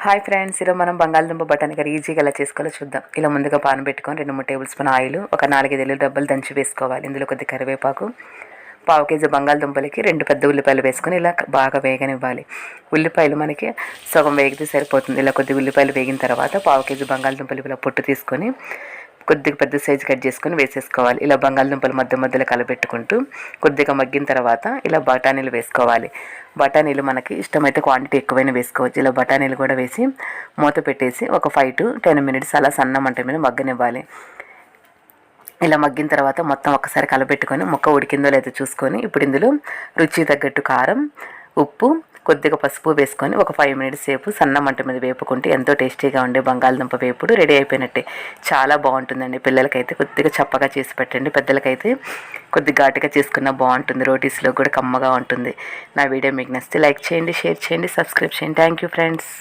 Hi friends, ఈరోజు మనం బంగాళదుంప బఠానీ కర్రీ ఈజీగా ఎలా చేసుకోవాలో చూద్దాం. ఇలా ముందుగా పాన్ పెట్టుకొని 2-3 టేబుల్ స్పూన్ ఆయిల్, ఒక 4-5 ఎల్లుల్లి దంచి వేసుకోవాలి. ఇందులో కొద్ది కరివేపాకు, పావు కేజీ బంగాళదుంపలకి 2 పెద్ద ఉల్లిపాయలు వేసుకొని ఇలా బాగా వేగనివ్వాలి. ఉల్లిపాయలు మనకి సగం వేగితే సరిపోతుంది. ఇలా కొద్ది ఉల్లిపాయలు వేగిన తర్వాత పావు కేజీ బంగాళదుంపలు ఇలా పొట్టు తీసుకొని కొద్దిగా పెద్ద సైజు కట్ చేసుకొని వేసేసుకోవాలి. ఇలా బంగాళదుంపలు మధ్యలో కలబెట్టుకుంటూ కొద్దిగా మగ్గిన తర్వాత ఇలా బఠానీలు వేసుకోవాలి. బఠానీలు మనకి ఇష్టమైతే క్వాంటిటీ ఎక్కువైనా వేసుకోవచ్చు. ఇలా బఠానీలు కూడా వేసి మూత పెట్టేసి ఒక 5 to 10 minutes అలా సన్న మంట మీద మగ్గనివ్వాలి. ఇలా మగ్గిన తర్వాత మొత్తం ఒకసారి కలబెట్టుకొని ముక్క ఉడికిందో లేదో చూసుకొని ఇప్పుడు ఇందులో రుచి తగ్గట్టు కారం, ఉప్పు, కొద్దిగా పసుపు వేసుకొని ఒక 5 minutes సేపు సన్న మంట మీద వేపుకుంటే ఎంతో టేస్టీగా ఉండే బంగాళదుంప వేపుడు రెడీ అయిపోయినట్టే. చాలా బాగుంటుందండి. పిల్లలకైతే కొద్దిగా చప్పగా చేసి పెట్టండి, పెద్దలకైతే కొద్దిగా ఘాటుగా చేసుకున్నా బాగుంటుంది. రోటీస్లో కూడా కమ్మగా ఉంటుంది. నా వీడియో మీకు నచ్చితే లైక్ చేయండి, షేర్ చేయండి, సబ్స్క్రైబ్ చేయండి. Thank you friends.